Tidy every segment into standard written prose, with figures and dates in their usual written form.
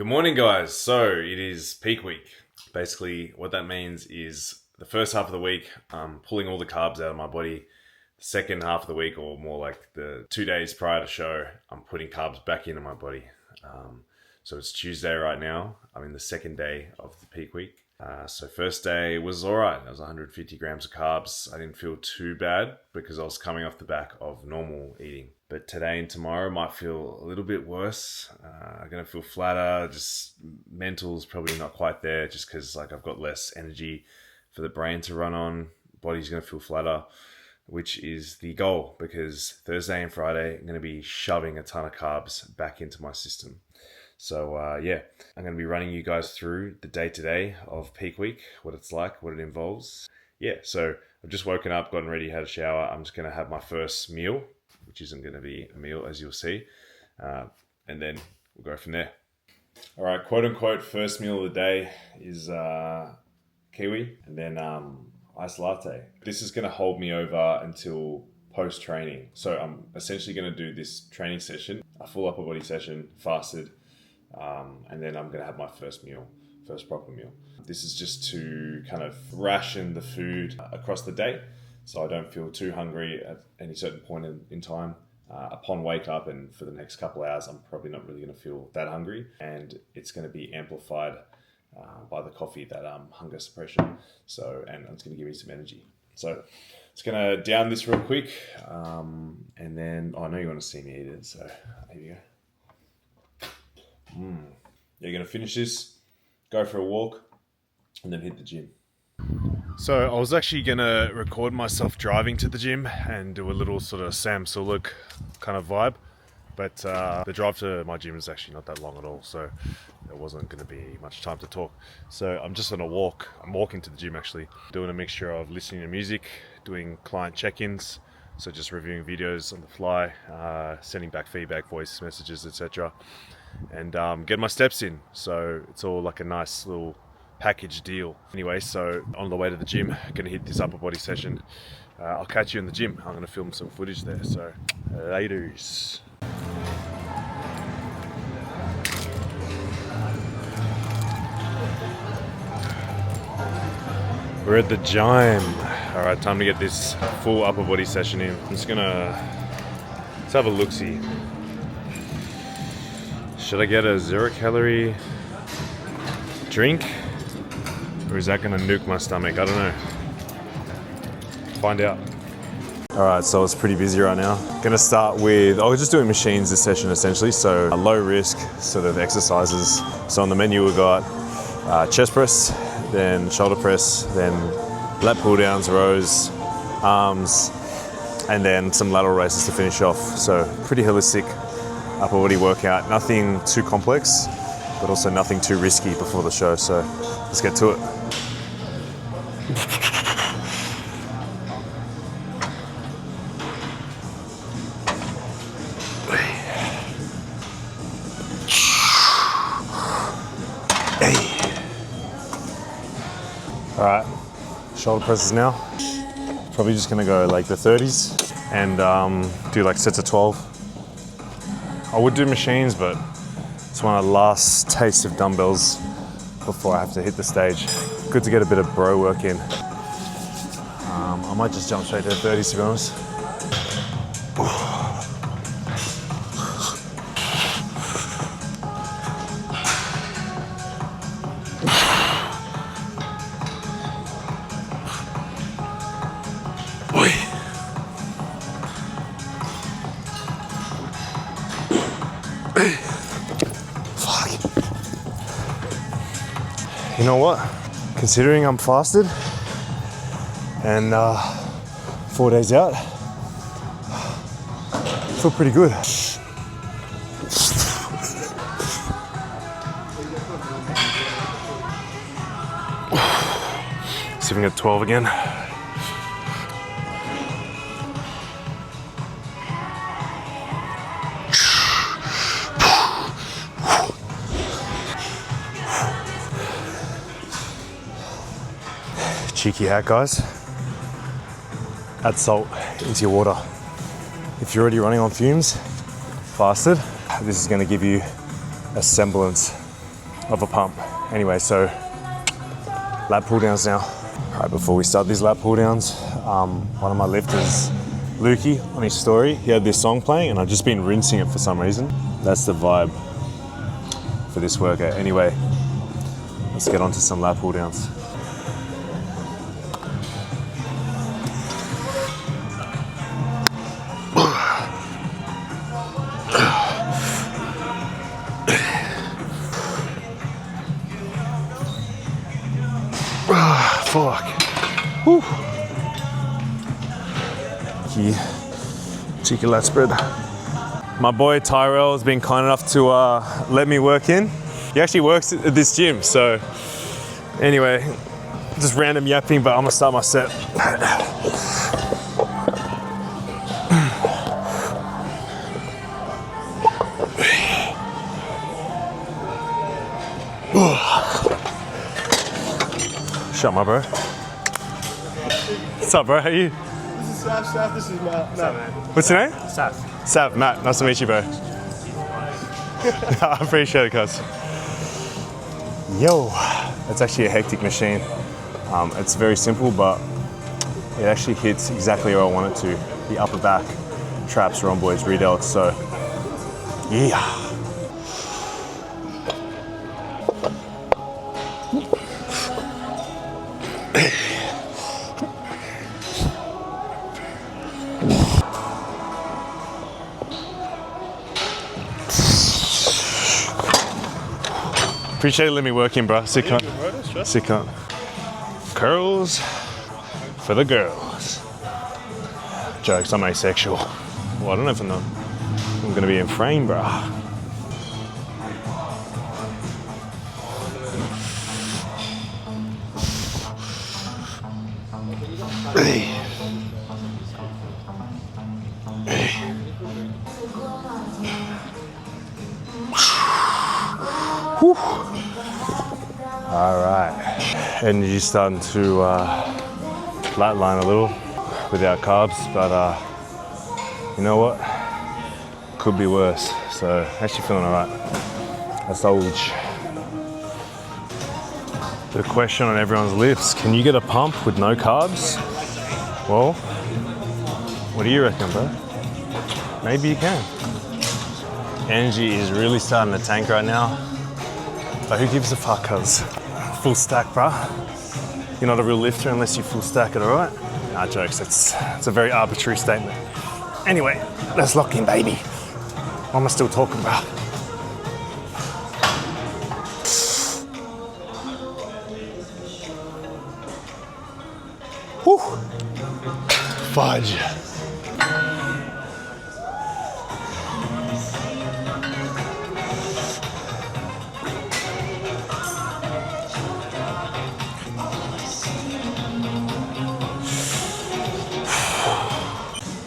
Good morning, guys. So it is peak week. Basically, what that means is the first half of the week, I'm pulling all the carbs out of my body. The second half of the week, or more like the 2 days prior to show, I'm putting carbs back into my body. So it's Tuesday right now. I'm in the second day of the peak week. So first day was all right. It was 150 grams of carbs. I didn't feel too bad because I was coming off the back of normal eating. But today and tomorrow might feel a little bit worse. I'm going to feel flatter. Just mental's probably not quite there just because I've got less energy for the brain to run on. Body's going to feel flatter, which is the goal, because Thursday and Friday I'm going to be shoving a ton of carbs back into my system. So I'm going to be running you guys through the day-to-day of peak week, what it's like, what it involves. So I've just woken up, gotten ready, had a shower. I'm just going to have my first meal, which isn't going to be a meal, as you'll see. And then we'll go from there. All right, quote unquote, first meal of the day is kiwi and then iced latte. This is going to hold me over until post-training. So I'm essentially going to do this training session, a full upper body session, fasted, and then I'm going to have my first proper meal. This is just to kind of ration the food across the day, so I don't feel too hungry at any certain point in time. Upon wake up and for the next couple of hours, I'm probably not really going to feel that hungry, and it's going to be amplified by the coffee, that hunger suppression. And it's going to give me some energy. So it's going to down this real quick, and then I know you want to see me eat it, so here you go. You're going to finish this, go for a walk, and then hit the gym. So I was actually going to record myself driving to the gym and do a little sort of Sam Sulek kind of vibe. But the drive to my gym is actually not that long at all, so there wasn't going to be much time to talk. So I'm just on a walk. I'm walking to the gym actually, doing a mixture of listening to music, doing client check-ins, so just reviewing videos on the fly, sending back feedback, voice messages, etc. And getting my steps in. So it's all like a nice little package deal. Anyway, so on the way to the gym, going to hit this upper body session. I'll catch you in the gym. I'm going to film some footage there. So laters. We're at the gym. All right, time to get this full upper body session in. I'm just let's have a look-see. Should I get a 0-calorie drink? Or is that going to nuke my stomach? I don't know. Find out. All right, so it's pretty busy right now. Going to start with, I was just doing machines this session essentially, so a low risk sort of exercises. So on the menu we've got chest press, then shoulder press, then lat pull downs, rows, arms, and then some lateral raises to finish off. So pretty holistic upper body workout. Nothing too complex, but also nothing too risky before the show. So let's get to it. All right, shoulder presses now. Probably just gonna go like the 30s and do like sets of 12. I would do machines, but it's one of the last tastes of dumbbells before I have to hit the stage. Good to get a bit of bro work in. I might just jump straight to the 30s, to be honest. You know what? Considering I'm fasted and 4 days out, I feel pretty good. See if we can get 12 again. Cheeky hack, guys. Add salt into your water. If you're already running on fumes, fasted, this is going to give you a semblance of a pump. Anyway, so lat pull downs now. All right, before we start these lat pull downs, one of my lifters, Lukey, on his story, he had this song playing and I've just been rinsing it for some reason. That's the vibe for this workout. Anyway, let's get on to some lat pull downs. Fuck. Woo. Cheeky lat spread. My boy Tyrell has been kind enough to let me work in. He actually works at this gym, so anyway, just random yapping, but I'm gonna start my set. Shut my bro. What's up, bro? How are you? This is Sav. This is Matt. What's your name? Sav. Sav, Matt. Nice to meet you, bro. I appreciate it, cuz. Yo, that's actually a hectic machine. It's very simple, but it actually hits exactly where I want it to. The upper back, traps, rhomboids, redelts. So, yeah. Appreciate it, let me work in, bro. Sick cunt. Sick cunt. Curls for the girls. Jokes, I'm asexual. Well, I don't know if I'm gonna be in frame, bro. Hey. Whew. All right, energy's starting to flatline a little without carbs, but you know what? Could be worse. So actually feeling all right. That's old. The question on everyone's lips: can you get a pump with no carbs? Well, what do you reckon, bro? Maybe you can. Energy is really starting to tank right now. But who gives a fuck, cuz? Full stack, bruh. You're not a real lifter unless you full stack it, alright? Nah, jokes, it's a very arbitrary statement. Anyway, let's lock in, baby. What am I still talking about? Whew. Fudge.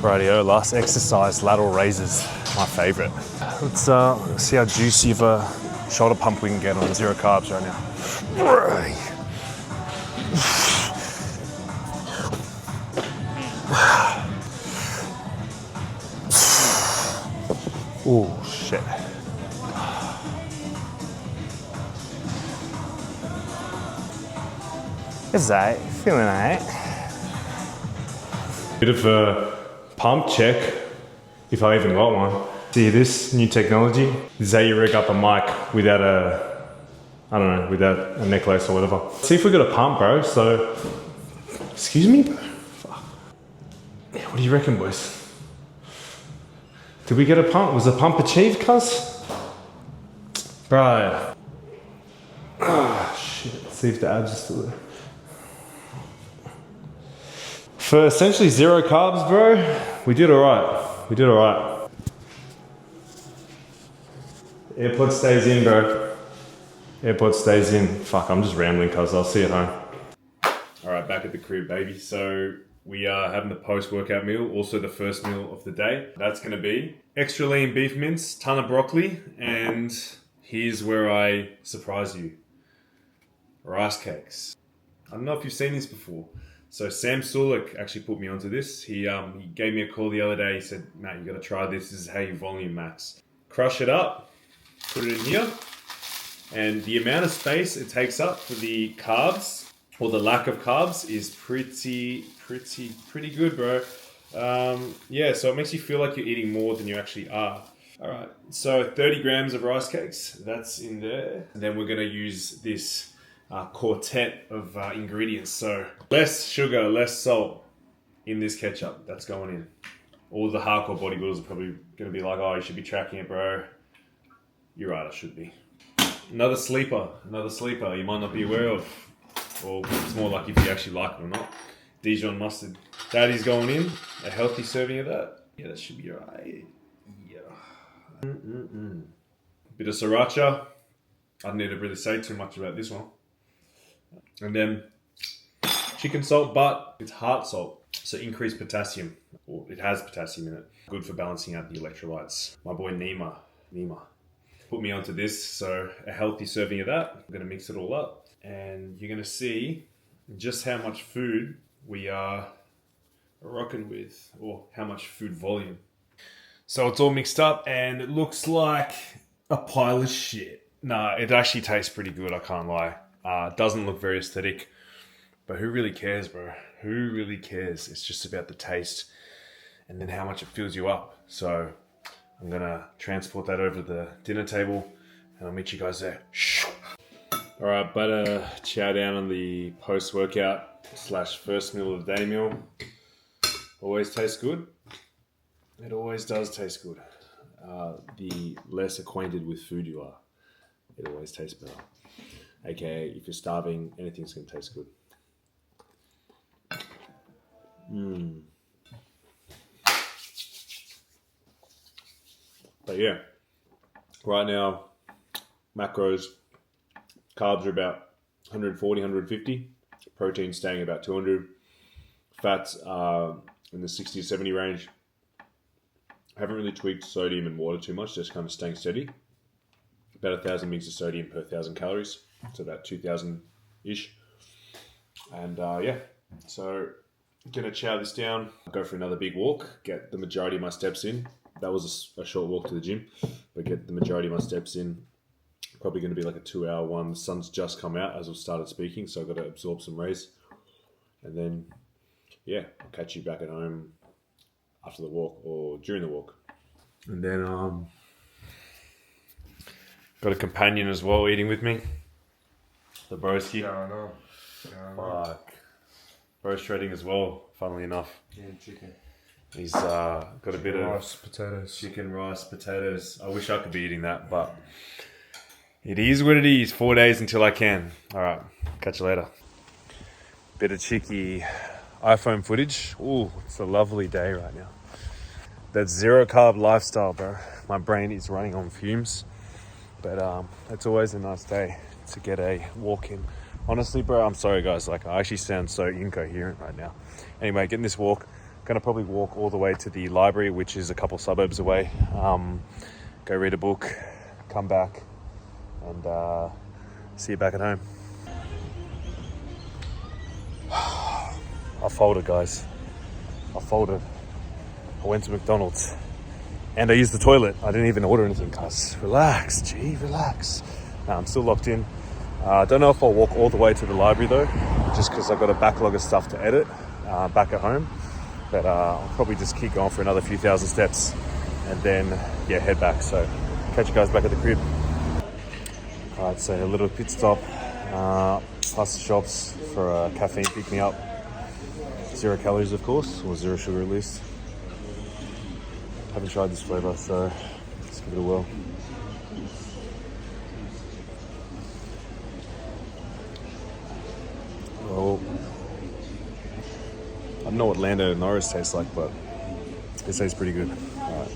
Rightio, last exercise, lateral raises, my favorite. Let's see how juicy of a shoulder pump we can get on 0 carbs right now. Oh shit. It's alright, feeling alright. Bit of a pump check, if I even got one. See this new technology? This is how you rig up a mic without without a necklace or whatever. See if we got a pump, bro. So, excuse me, bro. Fuck. Yeah, what do you reckon, boys? Did we get a pump? Was the pump achieved, cuz? Bro. Ah, shit. Let's see if the abs are still there. For essentially 0 carbs, bro, we did alright. We did alright. AirPod stays in, bro. AirPod stays in. Fuck, I'm just rambling, cuz I'll see you at home. Alright, back at the crib, baby. So we are having the post-workout meal, also the first meal of the day. That's gonna be extra lean beef mince, ton of broccoli, and here's where I surprise you. Rice cakes. I don't know if you've seen this before. So Sam Sulik actually put me onto this. He gave me a call the other day. He said, Matt, you got to try this. This is how you volume max. Crush it up. Put it in here. And the amount of space it takes up for the carbs, or the lack of carbs, is pretty good, bro. Yeah, so it makes you feel like you're eating more than you actually are. All right, so 30 grams of rice cakes, that's in there. And then we're gonna use this quartet of ingredients. So less sugar, less salt in this ketchup, that's going in. All the hardcore bodybuilders are probably gonna be like, oh, you should be tracking it, bro. You're right, I should be. Another sleeper you might not be aware of. Or it's more like if you actually like it or not. Dijon mustard. That is going in. A healthy serving of that. Yeah, that should be alright. Yeah. Bit of sriracha. I don't need to really say too much about this one. And then chicken salt, but it's heart salt. So increased potassium. Or it has potassium in it. Good for balancing out the electrolytes. My boy Nima put me onto this. So a healthy serving of that. I'm going to mix it all up. And you're going to see just how much food we are rocking with, or how much food volume. So it's all mixed up and it looks like a pile of shit. Nah, it actually tastes pretty good, I can't lie. It doesn't look very aesthetic, but who really cares, bro? Who really cares? It's just about the taste and then how much it fills you up. So I'm going to transport that over the dinner table and I'll meet you guys there. All right, but chow down on the post-workout / first meal of the day meal. Always tastes good. It always does taste good. The less acquainted with food you are, it always tastes better. AKA, if you're starving, anything's going to taste good. But yeah, right now, macros, carbs are about 140, 150. Protein staying about 200. Fats are in the 60 to 70 range. I haven't really tweaked sodium and water too much, just kind of staying steady. About 1,000 mg of sodium per 1,000 calories. So about 2,000-ish. And yeah, so I'm going to chow this down. Go for another big walk. Get the majority of my steps in. That was a short walk to the gym. But get the majority of my steps in. Probably going to be like a 2-hour one. The sun's just come out as I've started speaking. So I've got to absorb some rays. And then, yeah, I'll catch you back at home after the walk or during the walk. And then got a companion as well eating with me. The broski. Yeah, I know. Fuck. Bro's shredding as well, funnily enough. Yeah, chicken. He's got a bit of Rice, potatoes. chicken, rice, potatoes. I wish I could be eating that, but it is what it is. 4 days until I can. All right, catch you later. Bit of cheeky iPhone footage. Ooh, it's a lovely day right now. That zero carb lifestyle, bro. My brain is running on fumes, but it's always a nice day to get a walk in. Honestly, bro, I'm sorry, guys. Like, I actually sound so incoherent right now. Anyway, getting this walk. Gonna probably walk all the way to the library, which is a couple suburbs away. Go read a book, come back, and see you back at home. I folded, guys. I folded. I went to McDonald's and I used the toilet. I didn't even order anything, guys. Relax, G, relax. Nah, I'm still locked in. I don't know if I'll walk all the way to the library though, just because I've got a backlog of stuff to edit back at home. But I'll probably just keep going for another few thousand steps and then, yeah, head back. So catch you guys back at the crib. All right, so a little pit stop past the shops for a caffeine pick-me-up. 0 calories, of course, or 0 sugar at least. Haven't tried this flavor, so let's give it a whirl. Well, I don't know what Lando Norris tastes like, but it tastes pretty good. All right,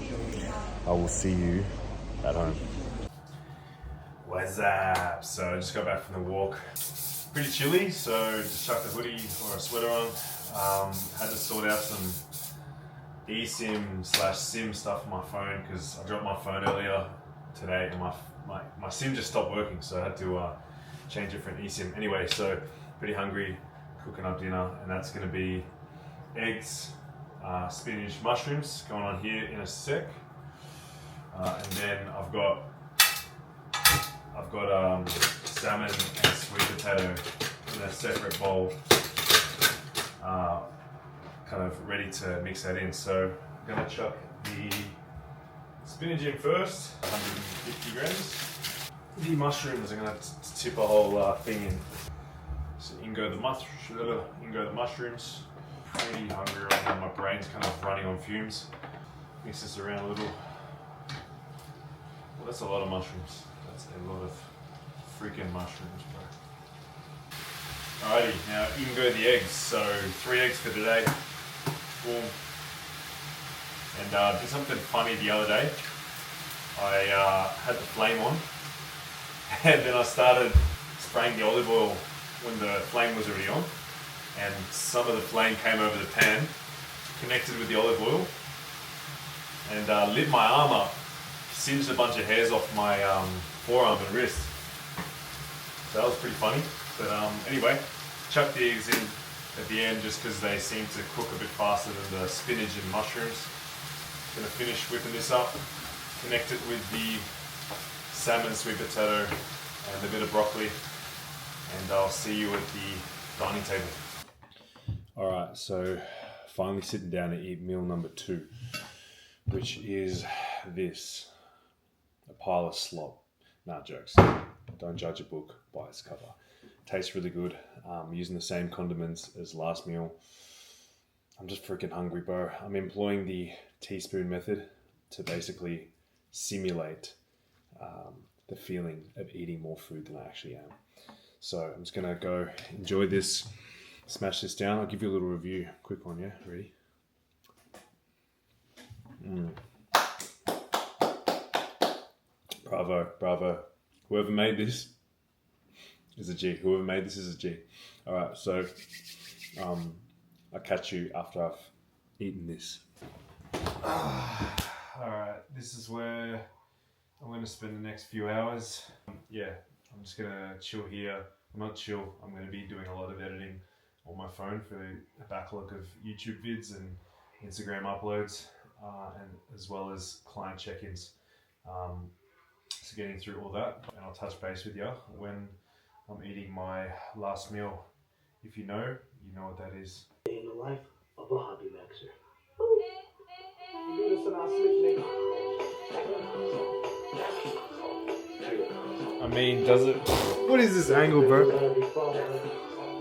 I will see you at home. What's up? So I just got back from the walk. Pretty chilly, so just chucked a hoodie or a sweater on. Had to sort out some eSIM/SIM stuff on my phone because I dropped my phone earlier today and my SIM just stopped working, so I had to change it for an eSIM. Anyway, so pretty hungry, cooking up dinner, and that's going to be eggs, spinach, mushrooms going on here in a sec. And then I've got I've got salmon and sweet potato in a separate bowl, kind of ready to mix that in. So I'm going to chuck the spinach in first, 150 grams. The mushrooms, I'm going to tip a whole thing in. So in go the mushrooms. Pretty hungry right now, my brain's kind of running on fumes. Mix this around a little. Well, that's a lot of mushrooms. That's a lot of freaking mushrooms, bro. Alrighty, now in go the eggs. So 3 eggs for today. Boom. And did something funny the other day. I had the flame on, and then I started spraying the olive oil when the flame was already on, and some of the flame came over the pan, connected with the olive oil, and lit my arm up, singed a bunch of hairs off my forearm and wrist. So that was pretty funny. But anyway, chuck the eggs in at the end just because they seem to cook a bit faster than the spinach and mushrooms. Gonna finish whipping this up, connect it with the salmon, sweet potato, and a bit of broccoli, and I'll see you at the dining table. Alright, so finally sitting down to eat meal number 2, which is this, a pile of slop. Nah, jokes. Don't judge a book by its cover. Tastes really good. Using the same condiments as last meal. I'm just freaking hungry, bro. I'm employing the teaspoon method to basically simulate the feeling of eating more food than I actually am. So I'm just gonna go enjoy this, smash this down. I'll give you a little review, quick one, yeah? Ready? Bravo, bravo. Whoever made this is a G. Whoever made this is a G. All right, so I'll catch you after I've eaten this. All right, this is where I'm going to spend the next few hours. Yeah, I'm just going to chill here. Well, not chill, I'm going to be doing a lot of editing on my phone for a backlog of YouTube vids and Instagram uploads, and as well as client check-ins. So getting through all that, and I'll touch base with you when I'm eating my last meal. If you know what that is. In the life of a hobby maxer. You do this in our sleep, nigga. I mean, does it? What is this angle, bro?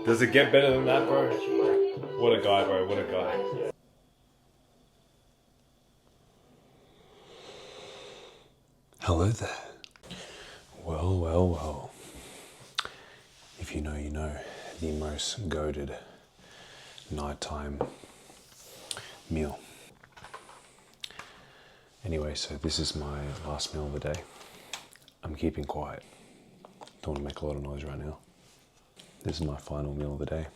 Does it get better than that, bro? What a guy, bro. What a guy. Hello there. Well, well, well. If you know, you know. The most goated nighttime meal. Anyway, so this is my last meal of the day. I'm keeping quiet. Don't want to make a lot of noise right now. This is my final meal of the day.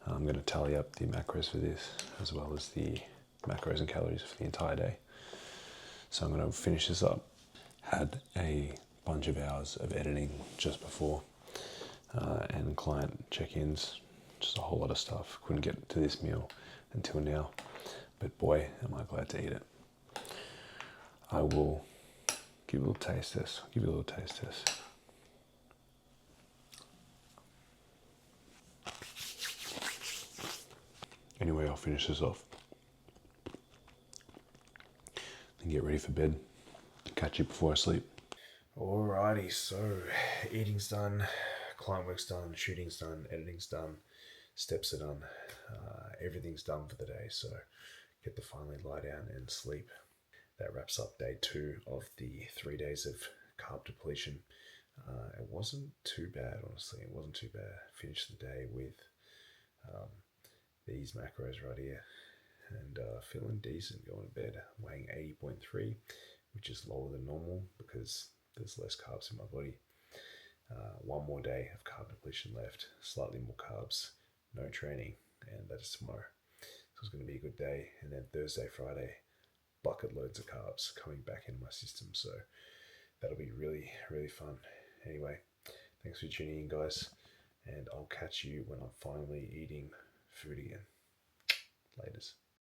I'm going to tally up the macros for this, as well as the macros and calories for the entire day. So I'm going to finish this up. Had a bunch of hours of editing just before, and client check-ins, just a whole lot of stuff. Couldn't get to this meal until now, but boy, am I glad to eat it. I will give you a little taste test. Give you a little taste test. Anyway, I'll finish this off. Then get ready for bed. Catch you before I sleep. Alrighty, so eating's done, client work's done, shooting's done, editing's done, steps are done, everything's done for the day. So get to finally lie down and sleep. That wraps up day 2 of the 3 days of carb depletion. It wasn't too bad, honestly. It wasn't too bad. Finished the day with these macros right here, and feeling decent going to bed. Weighing 80.3, which is lower than normal because there's less carbs in my body. One more day of carb depletion left, slightly more carbs, no training, and that is tomorrow. So it's going to be a good day. And then Thursday, Friday, bucket loads of carbs coming back into my system. So that'll be really, really fun. Anyway, thanks for tuning in, guys, and I'll catch you when I'm finally eating food again. Laters.